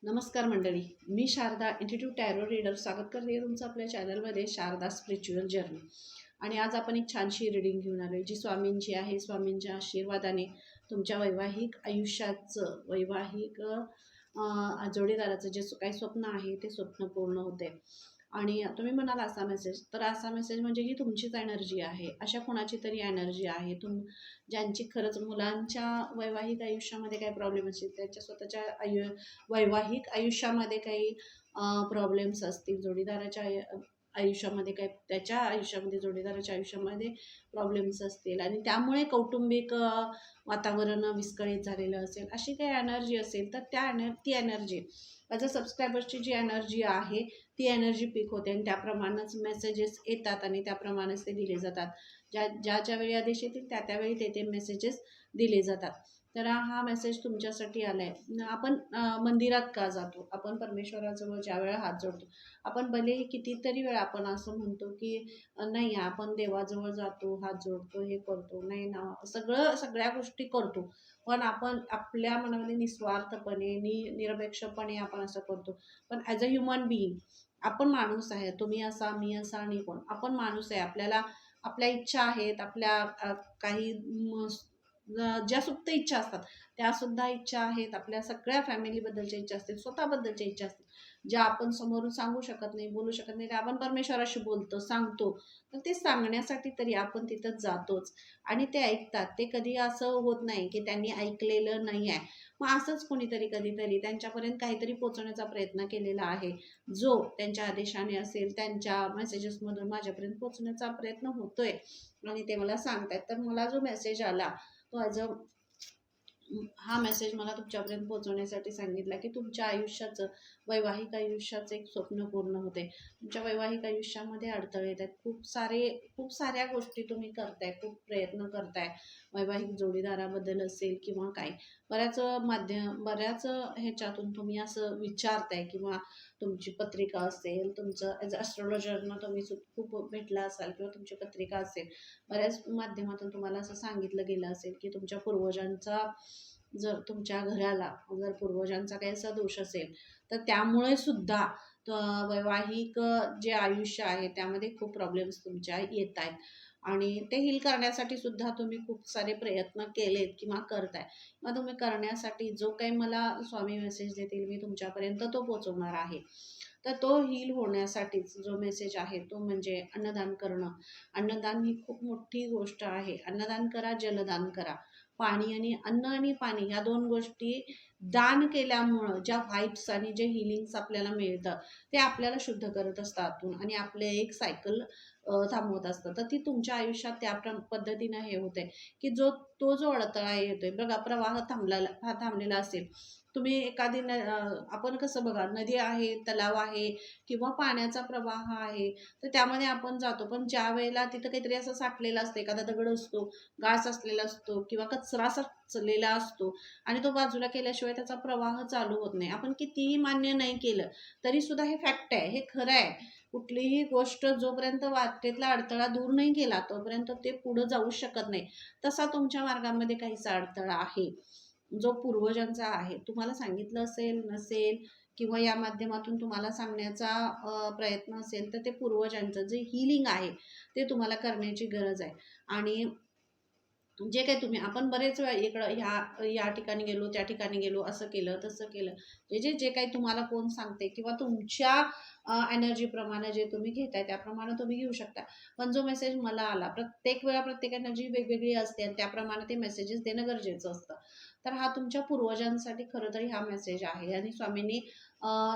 नमस्कार मंडळी, मी Sharda इंट्यूटिव्ह tarot reader स्वागत करते तुमचं आपल्या चॅनलमध्ये शारदा स्पिरिच्युअल जर्नी. आणि आज आपण एक छानशी रीडिंग घेऊन आलो जी स्वामींची आहे. स्वामींच्या आशीर्वादाने तुमच्या वैवाहिक आयुष्याचं जोडीदाराचं जे काही स्वप्न आहे ते स्वप्न पूर्ण होते. आणि तुम्ही म्हणाल असा मेसेज, तर असा मेसेज म्हणजे ही तुमचीच एनर्जी आहे, अशा कोणाची तरी एनर्जी आहे ज्यांची खरंच मुलांच्या वैवाहिक आयुष्यामध्ये काही प्रॉब्लेम असेल, त्यांच्या स्वतःच्या वैवाहिक आयुष्यामध्ये काही प्रॉब्लेम्स असतील, आयुष्यामध्ये काही त्याच्या आयुष्यामध्ये जोडीदाराच्या आयुष्यामध्ये प्रॉब्लेम्स असतील आणि त्यामुळे कौटुंबिक वातावरण विस्कळीत झालेलं असेल, अशी काही एनर्जी असेल, तर ती एनर्जी ॲज अ सबस्क्रायबर्सची जी एनर्जी आहे ती एनर्जी पिक होते आणि त्याप्रमाणेच मेसेजेस येतात आणि त्याप्रमाणेच ते दिले जातात. ज्या वेळी आदेश येतील त्यावेळी ते मेसेजेस दिले जातात. तर हा मेसेज तुमच्यासाठी आला आहे. आपण मंदिरात का जातो? आपण परमेश्वराजवळ ज्या वेळा हात जोडतो, आपण भलेही कितीतरी वेळा आपण असं म्हणतो की नाही, आपण देवाजवळ जातो, हात जोडतो, हे करतो, नाही ना, सगळ्या गोष्टी करतो, पण आपण आपल्या मनामध्ये निस्वार्थपणे निरपेक्षपणे आपण असं करतो. पण ॲज अ ह्युमन बिईंग आपण माणूस आहे. तुम्ही असा, मी असा आणि कोण, आपण माणूस आहे. आपल्याला आपल्या इच्छा आहेत, आपल्या काही ज्या सुप्त इच्छा असतात त्यासुद्धा इच्छा आहेत, आपल्या सगळ्या फॅमिलीबद्दलच्या इच्छा असतील, स्वतःबद्दलच्या इच्छा असतील, ज्या आपण समोरून सांगू शकत नाही, बोलू शकत नाही, त्या आपण परमेश्वराशी बोलतो, सांगतो. तर ते सांगण्यासाठी तरी आपण तिथं जातोच आणि ते ऐकतात. ते कधी असं होत नाही की त्यांनी ऐकलेलं नाही आहे. मग असंच कोणीतरी कधीतरी त्यांच्यापर्यंत काहीतरी पोहोचवण्याचा प्रयत्न केलेला आहे, जो त्यांच्या आदेशाने असेल, त्यांच्या मेसेजेसमधून माझ्यापर्यंत पोहोचण्याचा प्रयत्न होतोय आणि ते मला सांगतायत. तर मला जो मेसेज आला तो हा मेसेज मला तुमच्यापर्यंत पोहोचवण्यासाठी सांगितला की तुमच्या आयुष्याचं, वैवाहिक आयुष्याचं एक स्वप्न पूर्ण होते. तुमच्या वैवाहिक आयुष्यामध्ये अडथळे येत आहेत. खूप साऱ्या गोष्टी तुम्ही करताय, खूप प्रयत्न करताय. वैवाहिक जोडीदाराबद्दल असेल किंवा काय, बऱ्याच ह्याच्यातून तुम्ही असं विचारताय किंवा तुमची पत्रिका असेल, तुमचं ॲज ॲस्ट्रॉलॉजरनं तुम्ही खूप भेटला असाल किंवा तुमची पत्रिका असेल, बऱ्याच माध्यमातून तुम्हाला असं सांगितलं गेलं असेल की तुमच्या पूर्वजांचा, जर तुमच्या घराला जर पूर्वजांचा काही असा दोष असेल तर त्यामुळे सुद्धा वैवाहिक जे आयुष्य आहे त्यामध्ये खूप प्रॉब्लेम्स तुमच्या येत आहेत आणि ते हील करण्यासाठी सुद्धा तुम्ही खूप सारे प्रयत्न केलेत किंवा करताय. मग तुम्ही करण्यासाठी जो काही मला स्वामी मेसेज देतील मी तुमच्यापर्यंत तो पोहोचवणार आहे. तर तो हील होण्यासाठीच जो मेसेज आहे तो म्हणजे अन्नदान करणं. अन्नदान ही खूप मोठी गोष्ट आहे. अन्नदान करा, जलदान करा. अन्न आणि पाणी या दोन गोष्टी दान केल्यामुळं ज्या व्हाईब्स आणि जे हिलिंग्स आपल्याला मिळतं ते आपल्याला शुद्ध करत असतात आतून आणि आपले एक सायकल थांबवत असतं. तर ती तुमच्या आयुष्यात त्या पद्धतीनं हे होते की तो जो अडथळा येतोय बघा, प्रवाह थांबलेला असेल, तुम्ही आपण कसं बघा, नदी आहे, तलाव आहे किंवा पाण्याचा प्रवाह आहे, तर त्यामध्ये आपण जातो. पण ज्या वेळेला तिथं काहीतरी असं साठलेलं असतं, एखादा दगड असतो, घास असलेला असतो किंवा कचरा साचलेला असतो आणि तो बाजूला केल्याशिवाय त्याचा प्रवाह चालू होत नाही. आपण कितीही मान्य नाही केलं तरी सुद्धा हे फॅक्ट आहे, हे खरं आहे. कुठलीही गोष्ट जोपर्यंत वाटेतला अडथळा दूर नाही केला तोपर्यंत ते पुढे जाऊ शकत नाही. तसा तुमच्या मार्गामध्ये काहीसा अडथळा आहे जो पूर्वजांचा आहे. तुम्हाला सांगितलं असेल, नसेल किंवा या माध्यमातून तुम्हाला सांगण्याचा प्रयत्न असेल, तर ते पूर्वजांचं जे हीलिंग आहे ते तुम्हाला करण्याची गरज आहे. आणि जे काही आपण बरेच वेळा इकडं या ठिकाणी गेलो, त्या ठिकाणी गेलो, असं केलं, तसं केलं, जे काही तुम्हाला कोण सांगते किंवा तुमच्या एनर्जीप्रमाणे जे तुम्ही घेताय त्याप्रमाणे तुम्ही घेऊ शकता. पण जो मेसेज मला आला, प्रत्येक वेळा प्रत्येक एनर्जी वेगवेगळी असते आणि त्याप्रमाणे ते मेसेजेस देणं गरजेचं असतं. तर हा तुमच्या पूर्वजांसाठी खरं तरी हा मेसेज आहे आणि स्वामींनी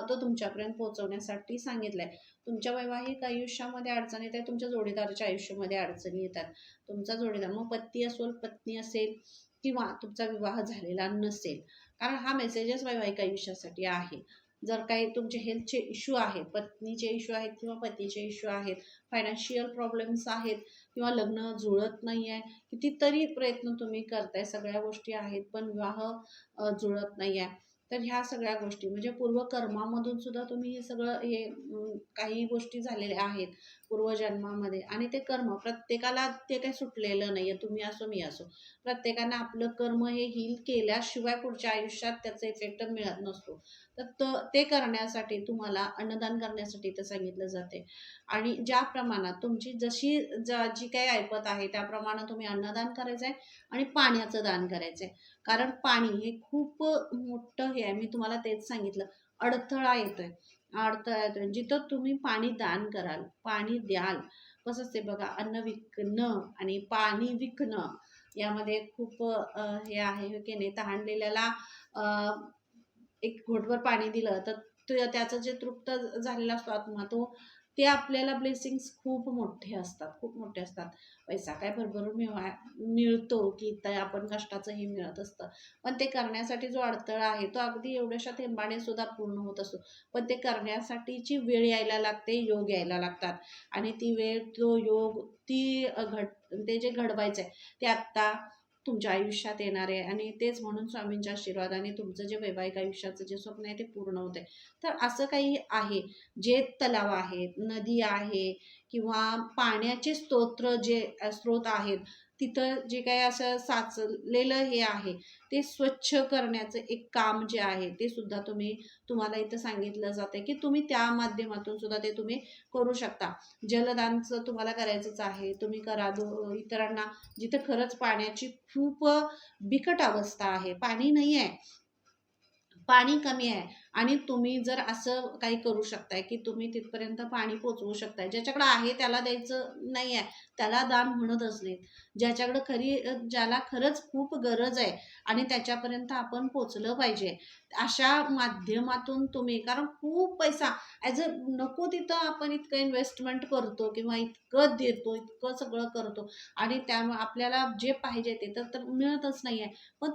तो तुमच्यापर्यंत पोहोचवण्यासाठी सांगितलाय. तुमच्या वैवाहिक आयुष्यामध्ये अडचणी येतात, तुमच्या जोडीदाराच्या आयुष्यामध्ये अडचणी येतात. तुमचा जोडीदार, मग पती असेल, पत्नी असेल किंवा तुमचा विवाह झालेला नसेल, कारण हा मेसेजेस वैवाहिक आयुष्यासाठी आहे. जर काही तुमचे हेल्थचे इश्यू आहेत, पत्नीचे इश्यू आहेत किंवा पतीचे इश्यू आहेत, फायनान्शियल प्रॉब्लेम्स आहेत किंवा लग्न जुळत नाही आहे, कितीतरी प्रयत्न तुम्ही करताय, सगळ्या गोष्टी आहेत पण विवाह जुळत नाही आहे, तर ह्या सगळ्या गोष्टी म्हणजे पूर्वकर्मामधून सुद्धा तुम्ही हे सगळं हे काही गोष्टी झालेल्या आहेत पूर्वजन्मामध्ये, आणि ते कर्म प्रत्येकाला ते काही सुटलेलं नाहीये, तुम्ही असो मी असो, प्रत्येकाने आपलं कर्म हे हील केल्याशिवाय पुढच्या आयुष्यात त्याचा इफेक्ट मिळत नसतो. तर ते करण्यासाठी तुम्हाला अन्नदान करण्यासाठी इथं सांगितलं जाते. आणि ज्या प्रमाणात तुमची जशी जी काही ऐपत आहे त्याप्रमाणे तुम्ही अन्नदान करायचंय आणि पाण्याचं दान करायचंय. कारण पाणी हे खूप मोठं हे आहे. मी तुम्हाला तेच सांगितलं, अडथळा येतोय. अडथळा येतोय. जिथं तुम्ही पाणी दान कराल, पाणी द्याल, कसं असते बघा, अन्न विकणं आणि पाणी विकणं यामध्ये खूप हे आहे, हो की नाही. तहानलेल्याला एक घोटभर पाणी दिलं तर त्याचं जे तृप्त झालेला असतो आत्मा, ते आपल्याला ब्लेसिंग्स खूप मोठे असतात, खूप मोठे असतात. पैसा काय भरभरून मिळतो की ते आपण कष्टाचं हे मिळत असतं, पण ते करण्यासाठी जो अडथळा आहे तो अगदी एवढ्याशा थेंबाने सुद्धा पूर्ण होत असतो. पण ते करण्यासाठीची वेळ यायला लागते, योग यायला लागतात, आणि ती वेळ, तो योग, ते जे घडवायचं आहे ते आत्ता तुमच्या आयुष्यात येणार आहे. आणि तेच म्हणून स्वामींच्या आशीर्वादाने तुमचं जे वैवाहिक आयुष्याचं जे स्वप्न आहे ते पूर्ण होते. तर असं काही आहे, जे तलाव आहेत, नदी आहे, किंवा पाण्याचे स्रोत आहेत, तिथं जे काही असं साचलेलं हे आहे ते स्वच्छ करण्याचं एक काम जे आहे ते सुद्धा तुम्हाला इथं सांगितलं जाते की तुम्ही त्या माध्यमातून सुद्धा ते तुम्ही करू शकता. जलदानचं तुम्हाला करायचंच आहे, तुम्ही करा. इतरांना, जिथे खरंच पाण्याची खूप बिकट अवस्था आहे, पाणी नाही आहे, पाणी कमी आहे, आणि तुम्ही जर असं काही करू शकताय की तुम्ही तिथपर्यंत पाणी पोचवू शकताय. ज्याच्याकडे आहे त्याला द्यायचं नाही आहे, त्याला दान म्हणतच नाहीत. ज्याला खरंच खूप गरज आहे आणि त्याच्यापर्यंत आपण पोचलं पाहिजे, अशा माध्यमातून तुम्ही, कारण खूप पैसा नको तिथं आपण इतकं इन्व्हेस्टमेंट करतो किंवा इतकं देतो, इतकं सगळं करतो, आणि त्यामुळे आपल्याला जे पाहिजे ते तर मिळतच नाहीये. पण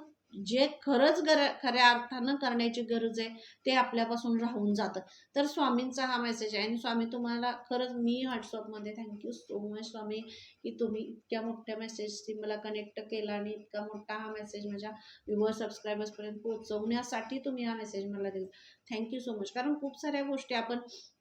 जे खरंच खऱ्या अर्थानं करण्याची गरज आहे ते आपल्यापासून राहून जातं. तर स्वामींचा हा मेसेज आहे, आणि स्वामी तुम्हाला खरंच, मी व्हॉट्सअपमध्ये थँक्यू सो मच स्वामी, की तुम्ही इतक्या मोठ्या मेसेजशी मला कनेक्ट केला आणि इतका मोठा हा मेसेज माझ्या व्ह्युअर सबस्क्रायबर्सपर्यंत पोहोचवण्यासाठी तुम्ही हा मेसेज मला दिला. Thank you so much. कारण खूप साऱ्या गोष्टी आपण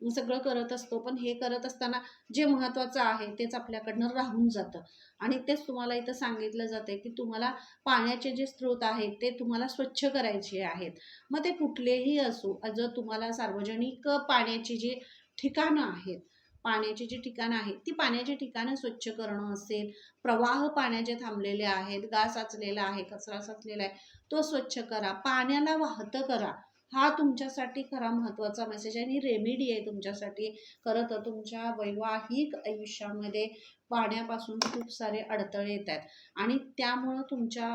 सगळं करत असतो, पण हे करत असताना जे महत्त्वाचं आहे तेच आपल्याकडनं राहून जातं. आणि तेच तुम्हाला इथं सांगितलं जाते की तुम्हाला पाण्याचे जे स्रोत आहेत ते तुम्हाला स्वच्छ करायचे आहेत. मग ते कुठलेही असो, जर तुम्हाला सार्वजनिक पाण्याची जी ठिकाणं आहेत, पाण्याची जी ठिकाणं आहेत, ती पाण्याची ठिकाणं स्वच्छ करणं असेल, प्रवाह पाण्याचे थांबलेले आहेत, गाळ साचलेला आहे, कचरा साचलेला आहे, तो स्वच्छ करा, पाण्याला वाहतं करा. हा तुमच्यासाठी खरा महत्त्वाचा मेसेज आहे आणि रेमेडी आहे तुमच्यासाठी. खरं तर तुमच्या वैवाहिक आयुष्यामध्ये पाण्यापासून खूप सारे अडथळे येत आहेत, आणि त्यामुळं तुमच्या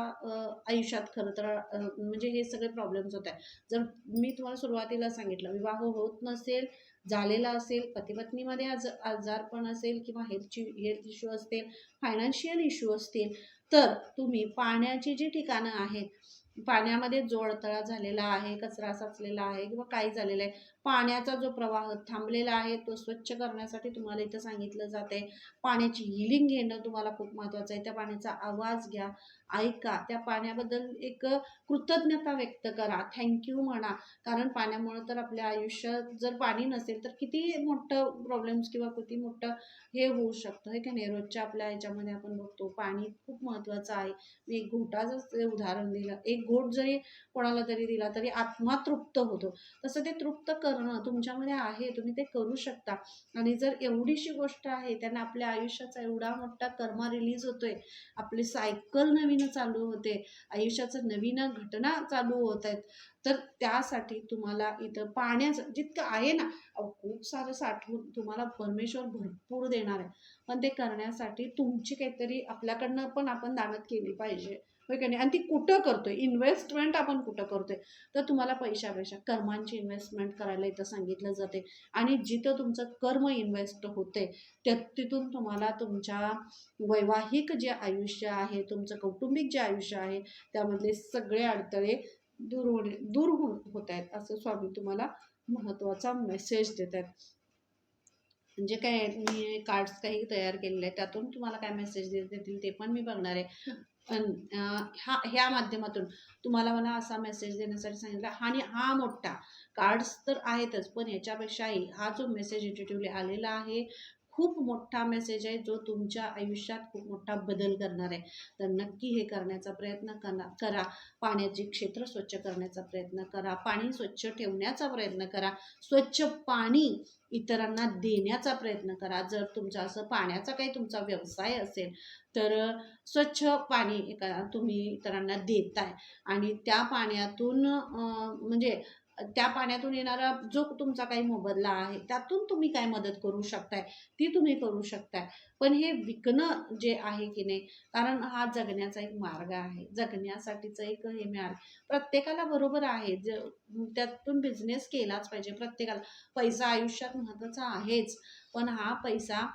आयुष्यात खरं तर म्हणजे हे सगळे प्रॉब्लेम्स होत आहेत. जर मी तुम्हाला सुरुवातीला सांगितलं, विवाह होत नसेल, झालेला असेल, पती-पत्नीमध्ये आजारपण असेल, किंवा हेल्थ इश्यू असतील, फायनान्शियल इश्यू असतील, तर तुम्ही पाण्याची जी ठिकाणं आहेत, पाण्यामध्ये जो अडथळा झालेला आहे, कचरा साचलेला आहे, किंवा काही झालेलं आहे, पाण्याचा जो प्रवाह थांबलेला आहे तो स्वच्छ करण्यासाठी तुम्हाला इथं सांगितलं जाते. पाण्याची हिलिंग घेणं तुम्हाला खूप महत्त्वाचं आहे. त्या पाण्याचा आवाज घ्या, ऐका, त्या पाण्याबद्दल एक कृतज्ञता व्यक्त करा, थँक्यू म्हणा. कारण पाण्यामुळं तर आपल्या आयुष्यात, जर पाणी नसेल तर किती मोठं प्रॉब्लेम्स किंवा किती मोठं हे होऊ शकतं, हे की नाही. रोजच्या आपल्या ह्याच्यामध्ये आपण बघतो पाणी खूप महत्त्वाचं आहे. मी एक घोटाचं उदाहरण दिलं, एक घोट जरी कोणाला तरी दिला तरी आत्मा तृप्त होतो. तसं ते तृप्त करणं तुमच्यामध्ये आहे, तुम्ही ते करू शकता. आणि जर एवढीशी गोष्ट आहे, त्यांना आपल्या आयुष्याचा एवढा मोठा कर्मा रिलीज होतोय, आपली सायकल नवीन चालू होते, आयुष्याचं नवीन घटना चालू होत आहेत, तर त्यासाठी तुम्हाला इथं पाण्याचं जितकं आहे ना, खूप सारं साठवून तुम्हाला परमेश्वर भरपूर देणार आहे. पण ते करण्यासाठी तुमची काहीतरी आपल्याकडनं पण आपण दानत केली पाहिजे, होय की नाही. आणि ती कुठं करतोय, इन्व्हेस्टमेंट आपण कुठं करतोय, तर तुम्हाला पैशापेक्षा कर्मांची इन्व्हेस्टमेंट करायला इथं सांगितलं जाते. आणि जिथं तुमचं कर्म इन्व्हेस्ट होते तिथून तुम्हाला तुमच्या वैवाहिक जे आयुष्य आहे, तुमचं कौटुंबिक जे आयुष्य आहे, त्यामधले सगळे अडथळे दूर होत आहेत, असं स्वामी तुम्हाला महत्त्वाचा मेसेज देत आहेत. म्हणजे काय, मी कार्ड्स काही तयार केलेले आहेत, त्यातून तुम्हाला काय मेसेज देतील ते पण मी बघणार आहे. ह्या माध्यमातून तुम्हाला मला असा मेसेज देण्यासाठी सांगितला. आणि हा मोठा कार्ड्स तर आहेतच, पण याच्यापेक्षाही हा जो मेसेज इंट्युटिव्हली आलेला आहे, खूप मोठा मेसेज आहे, जो तुमच्या आयुष्यात खूप मोठा बदल करणार आहे. तर नक्की हे करण्याचा प्रयत्न करा. पाण्याचे क्षेत्र स्वच्छ करण्याचा प्रयत्न करा, पाणी स्वच्छ ठेवण्याचा प्रयत्न करा, स्वच्छ पाणी इतरांना देण्याचा प्रयत्न करा. जर तुमचा असं पाण्याचा काही तुमचा व्यवसाय असेल, तर स्वच्छ पाणी तुम्ही इतरांना देताय आणि त्या पाण्यातून म्हणजे त्या पाण्यातून येणारा जो तुमचा काही मोबदला आहे, त्यातून तुम्ही काय मदत करू शकताय, ती तुम्ही करू शकताय. पण हे विकणं जे आहे की नाही, कारण हा जगण्याचा एक मार्ग आहे, जगण्यासाठीचं एक हे मिळालं. प्रत्येकाला बरोबर आहे, त्यातून बिझनेस केलाच पाहिजे प्रत्येकाला. पैसा आयुष्यात महत्त्वाचा आहेच, पण हा पैसा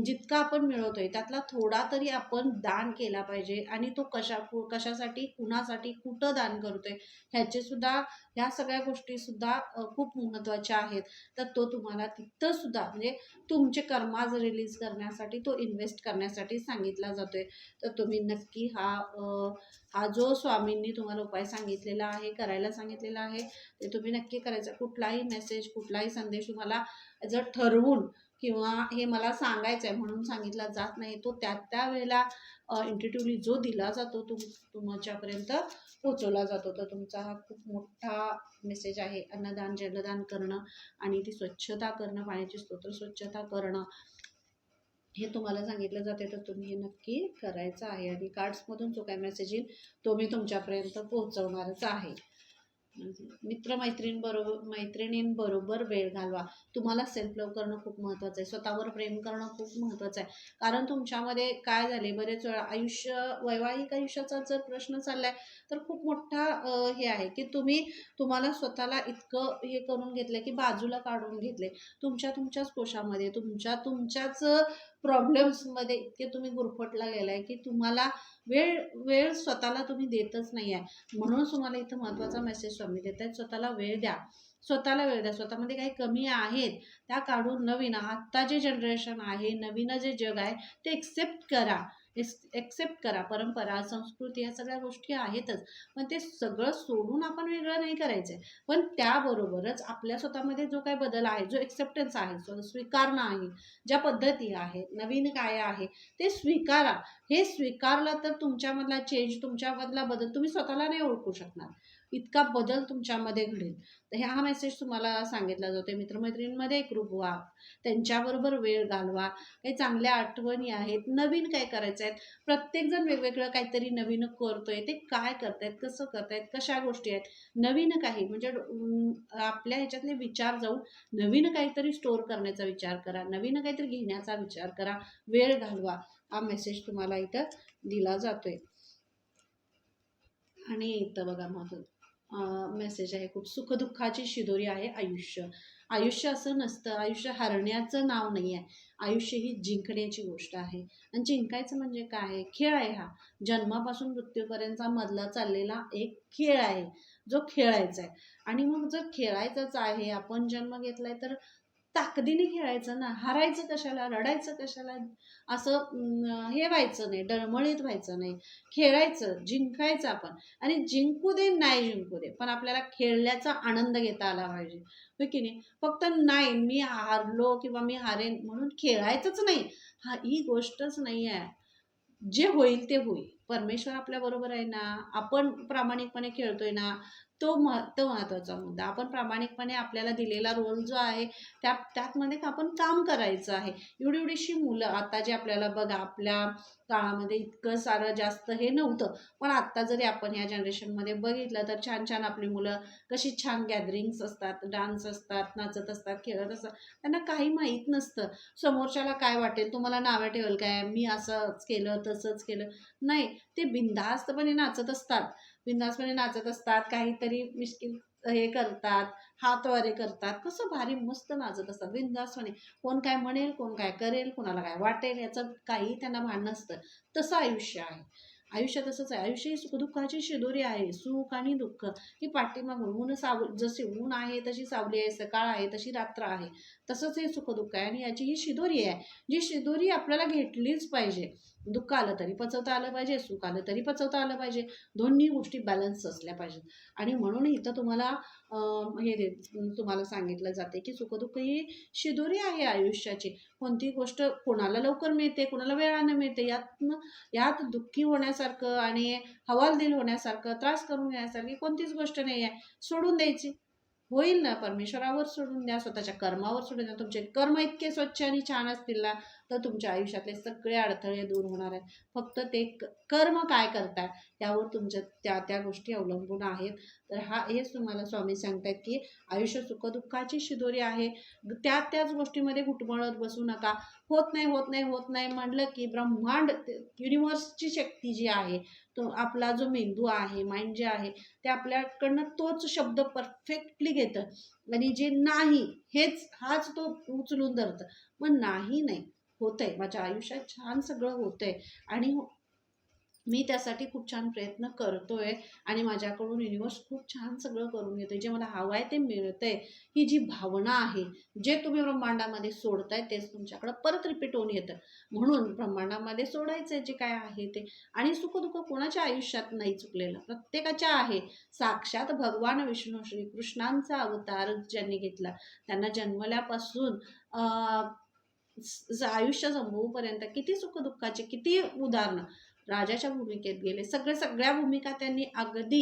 जितका आपण मिळवतोय त्यातला थोडा तरी आपण दान केला पाहिजे. आणि तो कशासाठी, कुणासाठी, कुठं दान करतोय, ह्याचे सुद्धा, ह्या सगळ्या गोष्टी सुद्धा खूप महत्त्वाच्या आहेत. तर तो तुम्हाला तिथं सुद्धा म्हणजे तुमचे कर्माज रिलीज करण्यासाठी, तो इन्व्हेस्ट करण्यासाठी सांगितला जातोय. तर तुम्ही नक्की हा जो स्वामींनी तुम्हाला उपाय सांगितलेला आहे, करायला सांगितलेला आहे, ते तुम्ही नक्की करायचं. कुठलाही मेसेज, कुठलाही संदेश तुम्हाला जर ठरवून किंवा हे मला सांगायचं आहे म्हणून सांगितला जात नाही. तो त्या वेळेला इंट्युटिव्हली जो दिला जातो, तुमच्यापर्यंत पोचवला जातो. तर तुमचा हा खूप मोठा मेसेज आहे. अन्नदान, जलदान करणं आणि ती स्वच्छता करणं, पाण्याची स्तोत्र स्वच्छता करणं, हे तुम्हाला सांगितलं जाते. तर तुम्ही हे नक्की करायचं आहे. आणि कार्ड्समधून जो काही मेसेज येईल, तो मी तुमच्यापर्यंत पोहोचवणारच आहे. मैत्रिणींबरोबर वेळ घालवा. तुम्हाला सेल्फ लव्ह करणं खूप महत्त्वाचं आहे. स्वतःवर प्रेम करणं खूप महत्त्वाचं आहे. कारण तुमच्यामध्ये काय झाले, बरेच वेळा वैवाहिक आयुष्याचा जर प्रश्न चाललाय, तर खूप मोठा हे आहे की तुम्हाला स्वतःला इतकं हे करून घेतलंय की बाजूला काढून घेतले. तुमच्याच कोशामध्ये, तुमच्याच प्रॉब्लेम्समध्ये इतके तुम्ही गुरफटला गेलाय की तुम्हाला वेळ वेळ स्वतःला तुम्ही देतच नाही आहे. म्हणून तुम्हाला इथं महत्त्वाचा मेसेज स्वामी देत आहेत, स्वतःला वेळ द्या. स्वतःला वेळ द्या. स्वतःमध्ये काही कमी आहेत त्या काढून नवीन, आत्ता जे जनरेशन आहे, नवीन जे जग आहे, ते एक्सेप्ट करा. परंपरा, संस्कृती या सगळ्या गोष्टी आहेतच, पण ते सगळं सोडून आपण वेगळं नाही करायचंय. पण त्याबरोबरच आपल्या स्वतःमध्ये जो काही बदल आहे, जो एक्सेप्टन्स आहे, स्वीकारणं आहे, ज्या पद्धती आहेत, नवीन काय आहे ते स्वीकारा. हे स्वीकारलं तर तुमच्यामधला चेंज, तुमच्यामधला बदल तुम्ही स्वतःला नाही ओळखू शकणार, इतका बदल तुमच्यामध्ये घडेल. तर हा मेसेज तुम्हाला सांगितला जातोय. मित्रमैत्रिणींमध्ये एकरूप व्हा, त्यांच्याबरोबर वेळ घालवा, काही चांगल्या आठवणी आहेत, नवीन काय करायचं आहे. प्रत्येकजण वेगवेगळं काहीतरी नवीन करतोय. ते काय करतायत, कसं करतायत, कशा गोष्टी आहेत, नवीन काही म्हणजे आपल्या ह्याच्यातले विचार जाऊन नवीन काहीतरी स्टोअर करण्याचा विचार करा, नवीन काहीतरी घेण्याचा विचार करा, वेळ घालवा. हा मेसेज तुम्हाला इथं दिला जातोय. आणि इथं बघा मेसेज आहे, खूप सुखदुःखाची शिदोरी आहे आयुष्य. आयुष्य असं नसतं, आयुष्य हरण्याचं नाव नाही आहे. आयुष्य ही जिंकण्याची गोष्ट आहे. आणि जिंकायचं म्हणजे काय आहे, खेळ आहे हा. जन्मापासून मृत्यूपर्यंतचा मधला चाललेला एक खेळ आहे, जो खेळायचा आहे. आणि मग जर खेळायचंच आहे, आपण जन्म घेतलाय, तर ताकदीने खेळायचं ना, हारायचं कशाला, रडायचं कशाला, असं हे व्हायचं नाही, डळमळीत व्हायचं नाही. खेळायचं, जिंकायचं आपण. आणि जिंकू दे, नाही जिंकू दे, पण आपल्याला खेळण्याचा आनंद घेता आला पाहिजे, होय की नाही. फक्त नाही मी हारलो किंवा मी हारेन म्हणून खेळायचंच नाही, ही गोष्टच नाही आहे. जे होईल ते होईल. परमेश्वर आपल्या बरोबर आहे ना, आपण प्रामाणिकपणे खेळतोय ना, तो महत्त्वाचा मुद्दा. आपण प्रामाणिकपणे आपल्याला दिलेला रोल जो आहे, त्यातमध्ये आपण काम करायचं आहे. एवढी एवढीशी मुलं आता जे आपल्याला बघा, आपल्या काळामध्ये इतकं सारं जास्त हे नव्हतं, पण आत्ता जरी आपण ह्या जनरेशनमध्ये बघितलं, तर छान छान आपली मुलं कशी छान गॅदरिंग्स असतात, डान्स असतात, नाचत असतात, खेळत असतात. त्यांना काही माहीत नसतं समोरच्याला काय वाटेल, तुम्हाला नावं ठेवेल काय, मी असंच केलं तसंच केलं. नाही, ते बिनधास्तपणे नाचत असतात, काहीतरी मिश्किल हे करतात, हातवारे करतात, कसं भारी मस्त नाचत असतात बिनधास्तपणे. कोण काय म्हणेल, कोण काय करेल, कोणाला काय वाटेल, याचं काही त्यांना भान नसतं. तसं आयुष्य आहे. आयुष्य तसंच आहे. आयुष्य ही सुखदुःखाची शिदोरी आहे. सुख आणि दुःख ही पाठीमागून जसे ऊन आहे तशी सावली आहे, सकाळ आहे तशी रात्र आहे, तसंच हे सुखदुःख आहे. आणि याची ही शिदोरी आहे, जी शिदोरी आपल्याला घेतलीच पाहिजे. दुःख आलं तरी पचवता आलं पाहिजे, सुख आलं तरी पचवता आलं पाहिजे. दोन्ही गोष्टी बॅलन्स असल्या पाहिजेत. आणि म्हणून इथं तुम्हाला तुम्हाला सांगितलं जाते की सुखदुःख ही शिदोरी आहे आयुष्याची. कोणती गोष्ट कोणाला लवकर मिळते, कोणाला वेळानं मिळते. यात दुःखी होण्यासारखं आणि हवालदिल होण्यासारखं, त्रास करून घेण्यासारखी कोणतीच गोष्ट नाही आहे. सोडून द्यायची. होईल ना, परमेश्वरावर सोडून द्या, स्वतःच्या कर्मावर सोडून द्या. तुमचे कर्म इतके स्वच्छ आणि छान असतील ना, तर तुमच्या आयुष्यातले सगळे अडथळे दूर होणार आहेत. फक्त ते कर्म काय करताय यावर तुमच्या त्या त्या गोष्टी अवलंबून आहेत. तर हेच तुम्हाला स्वामी सांगतायत की आयुष्य सुखदुःखाची शिदोरी आहे. त्याच गोष्टीमध्ये घुटमळत बसू नका. होत नाही होत नाही होत नाही म्हणलं की ब्रह्मांड, युनिव्हर्सची शक्ती जी आहे, तो आपला जो मेंदू आहे, माइंड जे आहे, ते आपल्याकडनं तोच शब्द परफेक्टली घेतं. आणि जे नाही हाच तो उचलून धरतं. मग नाही होतंय, माझ्या आयुष्यात छान सगळं होतंय आणि मी त्यासाठी खूप छान प्रयत्न करतोय आणि माझ्याकडून युनिव्हर्स खूप छान सगळं करून घेतोय. जे मला हवं आहे ते मिळतंय. ही जी भावना आहे, जे तुम्ही ब्रह्मांडामध्ये सोडताय तेच तुमच्याकडे परत रिपीट होऊन येतं. म्हणून ब्रह्मांडामध्ये सोडायचं जे काय आहे ते. आणि सुखदुःख कोणाच्या आयुष्यात नाही चुकलेलं, प्रत्येकाच्या आहे. साक्षात भगवान विष्णू श्रीकृष्णांचा अवतार ज्यांनी घेतला, त्यांना जन्मल्यापासून आयुष्य संपवूपर्यंत किती सुखदुःखाचे किती उदाहरणं. राजाच्या भूमिकेत गेले, सगळ्या भूमिका त्यांनी अगदी,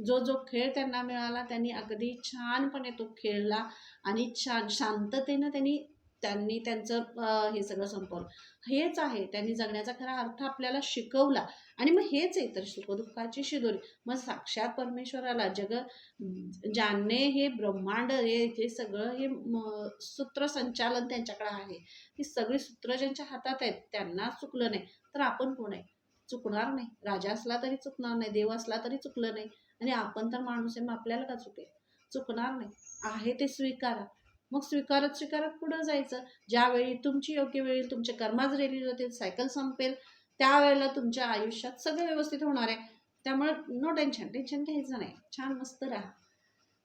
जो जो खेळ त्यांना मिळाला त्यांनी अगदी छानपणे तो खेळला आणि छान शांततेनं त्यांनी त्यांनी त्यांचं हे सगळं संपवलं. हेच आहे, त्यांनी जगण्याचा खरा अर्थ आपल्याला शिकवला. आणि मग हेच आहे तर सुखदुःखाची शिदोरी. मग साक्षात परमेश्वराला ज्याने हे ब्रह्मांड हे सगळं हे सूत्रसंचालन त्यांच्याकडे आहे, ही सगळी सूत्र ज्यांच्या हातात आहेत त्यांना चुकलं नाही तर आपण कोण आहे? चुकणार नाही. राजा असला तरी चुकणार नाही, देव असला तरी चुकलं नाही. आणि आपण तर माणूस आहे, मग आपल्याला का चुकेल? चुकणार नाही. आहे ते स्वीकारा. मग स्वीकारत स्वीकारत पुढं जायचं. ज्यावेळी तुमची योग्य वेळी तुमचे कर्माच रिलीज होतील, सायकल संपेल, त्यावेळेला तुमच्या आयुष्यात सगळं व्यवस्थित होणार आहे. त्यामुळे नो टेन्शन घ्यायचं नाही. छान मस्त राहा.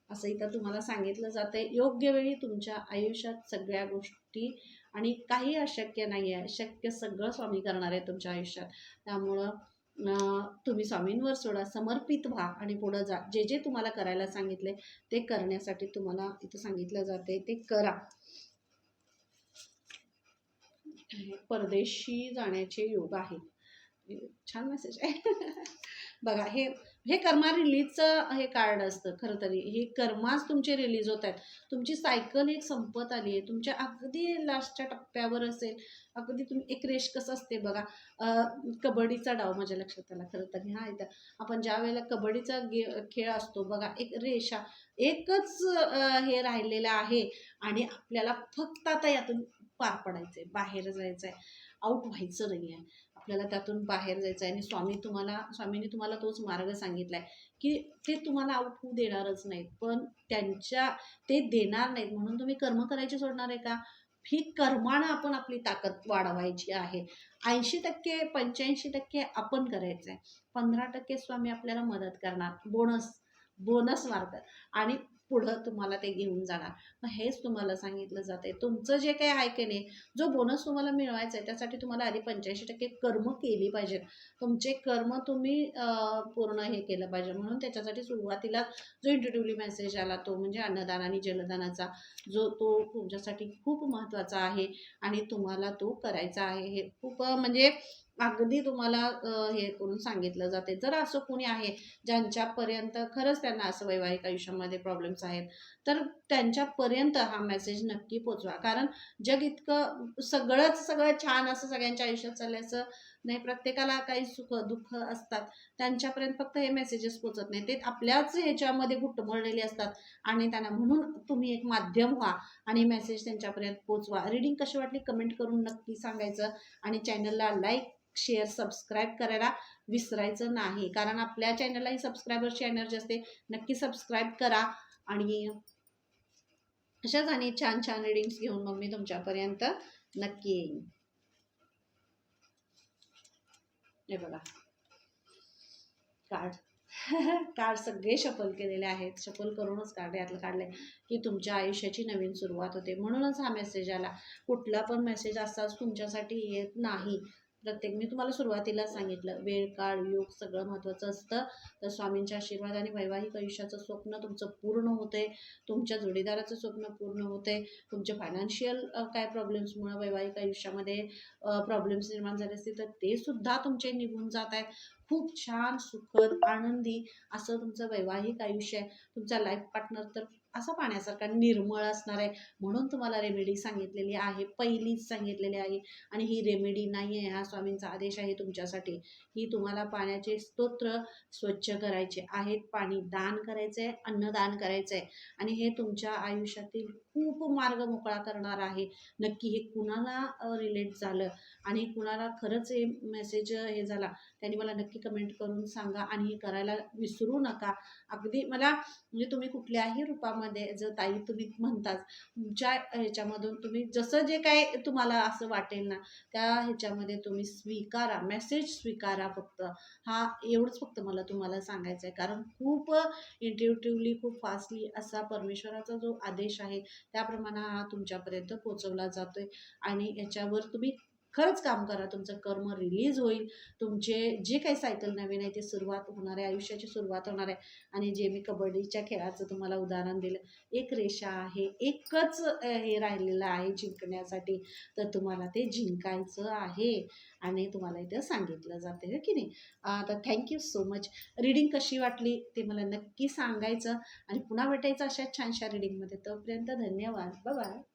असं इथं तुम्हाला सांगितलं जातंय. योग्य वेळी तुमच्या आयुष्यात सगळ्या गोष्टी आणि काही अशक्य नाही आहे, शक्य सगळं स्वामी करणार आहे तुमच्या आयुष्यात. त्यामुळं तुम्ही स्वामींवर सोडा, समर्पित व्हा आणि पुढं जा. जे जे तुम्हाला करायला सांगितले ते करण्यासाठी तुम्हाला इथं सांगितलं जाते ते करा. परदेशी जाण्याचे योग आहेत. छान मेसेज आहे. बघा, हे कर्मा रिलीजचं हे कार्ड असतं. खरं तरी हे कर्माच तुमचे रिलीज होत आहेत. तुमची सायकल एक संपत आली आहे. तुमच्या अगदी लास्टच्या टप्प्यावर असेल. अगदी तुम्ही एक रेष कसं असते बघा, कबड्डीचा डाव माझ्या लक्षात आला खरं तर. हा, इथं आपण ज्या वेळेला कबड्डीचा खेळ असतो बघा, एक रेषा एकच हे राहिलेलं आहे आणि आपल्याला फक्त आता यातून पार पडायचंय, बाहेर जायचंय, आऊट व्हायचं नाही आहे. आपल्याला त्यातून बाहेर जायचं आहे. आणि स्वामींनी तुम्हाला तोच मार्ग सांगितलाय की ते तुम्हाला आऊट होऊ देणारच नाहीत. पण ते देणार नाहीत म्हणून तुम्ही कर्म करायचे सोडणार आहे का? ही कर्मानं आपण आपली ताकद वाढवायची आहे. 80% 85% आपण करायचं आहे. 15% स्वामी आपल्याला मदत करणार, बोनस मार्ग, आणि पुढं तुम्हाला ते घेऊन जाणार. मग हेच तुम्हाला सांगितलं जाते. तुमचं जे काही आहे की नाही, जो बोनस तुम्हाला मिळवायचा आहे त्यासाठी तुम्हाला आधी 85% कर्म केली पाहिजेत. तुमचे कर्म तुम्ही पूर्ण हे केलं पाहिजे. म्हणून त्याच्यासाठी सुरुवातीला जो इंट्युटिव्हली मेसेज आला तो म्हणजे अन्नदान आणि जलदानाचा, तो तुमच्यासाठी खूप महत्त्वाचा आहे आणि तुम्हाला तो करायचा आहे. हे खूप म्हणजे अगदी तुम्हाला हे करून सांगितलं जाते. जर असं कोणी आहे ज्यांच्यापर्यंत खरंच त्यांना असं वैवाहिक आयुष्यामध्ये प्रॉब्लेम्स आहेत, तर त्यांच्यापर्यंत हा मेसेज नक्की पोचवा. कारण जग इतकं सगळं छान असं सगळ्यांच्या आयुष्यात चालल्याचं नाही. प्रत्येकाला काही सुख दुःख असतात. त्यांच्यापर्यंत फक्त हे मेसेजेस पोचत नाही, ते आपल्याच ह्याच्यामध्ये घुटमळलेले असतात. आणि त्यांना म्हणून तुम्ही एक माध्यम व्हा आणि मेसेज त्यांच्यापर्यंत पोचवा. रीडिंग कशी वाटली कमेंट करून नक्की सांगायचं. आणि चॅनलला लाईक, शेअर, सबस्क्राईब करायला विसरायचं नाही. कारण आपल्या चॅनललाही सबस्क्रायबरची एनर्जी असते. नक्की सबस्क्राईब करा. आणि अशाच आणि छान छान रीडिंग्स घेऊन मग मी तुमच्यापर्यंत नक्की येईन. हे बघा कार्ड सगळे शफल केलेले आहेत. शफल करूनच कार्ड यातलं काढलंय की तुमच्या आयुष्याची नवीन सुरुवात होते. म्हणूनच हा मेसेज आला. कुठला पण मेसेज असाच तुमच्यासाठी येत नाही. प्रत्येक मी तुम्हाला सुरुवातीला सांगितलं वेळ, काळ, योग सगळं महत्त्वाचं असतं. तर स्वामींच्या आशीर्वादाने वैवाहिक आयुष्याचं स्वप्न तुमचं पूर्ण होतंय. तुमच्या जोडीदाराचं स्वप्न पूर्ण होतंय. तुमचे फायनान्शियल काय प्रॉब्लेम्समुळं वैवाहिक आयुष्यामध्ये प्रॉब्लेम्स निर्माण झाले असतील तर ते सुद्धा तुमचे निघून जात आहेत. खूप छान, सुखद, आनंदी असं तुमचं वैवाहिक आयुष्य आहे. तुमचा लाईफ पार्टनर तर असा पाण्यासारखा निर्मळ असणार आहे. म्हणून तुम्हाला रेमेडी सांगितलेली आहे, पहिलीच सांगितलेली आहे. आणि ही रेमेडी नाही आहे, हा स्वामींचा आदेश आहे तुमच्यासाठी. ही तुम्हाला पाण्याचे स्तोत्र स्वच्छ करायचे आहेत, पाणी दान करायचं आहे, अन्नदान करायचं आहे. आणि हे तुमच्या आयुष्यातील खूप मार्ग मोकळा करणार आहे. नक्की हे कुणाला रिलेट झालं आणि कुणाला खरंच हे मेसेज हे झाला, त्यांनी मला नक्की कमेंट करून सांगा. आणि हे करायला विसरू नका. अगदी मला म्हणजे तुम्ही कुठल्याही रूपामध्ये जर ताई तुम्ही म्हणताच, तुमच्या ह्याच्यामधून तुम्ही जसं जे काय तुम्हाला असं वाटेल ना, त्या ह्याच्यामध्ये तुम्ही स्वीकारा, मेसेज स्वीकारा फक्त. हा एवढंच फक्त मला तुम्हाला सांगायचं आहे. कारण खूप इंट्युटिव्हली, खूप फास्टली असा परमेश्वराचा जो आदेश आहे, त्याप्रमाणे हा तुमच्यापर्यंत पोहोचवला जातोय. आणि याच्यावर तुम्ही खरंच काम करा. तुमचं कर्म रिलीज होईल. तुमचे जे काही सायकल नवीन आहे ते सुरुवात होणार आहे, आयुष्याची सुरुवात होणार आहे. आणि जे मी कबड्डीच्या खेळाचं तुम्हाला उदाहरण दिलं, एक रेषा आहे, एकच हे राहिलेलं आहे जिंकण्यासाठी. तर तुम्हाला ते जिंकायचं आहे आणि तुम्हाला इथं सांगितलं जाते है की नाही. तर थँक्यू सो मच. रीडिंग कशी वाटली ते मला नक्की सांगायचं आणि पुन्हा भेटायचं अशा छानशा रीडिंगमध्ये. तोपर्यंत धन्यवाद. Bye bye.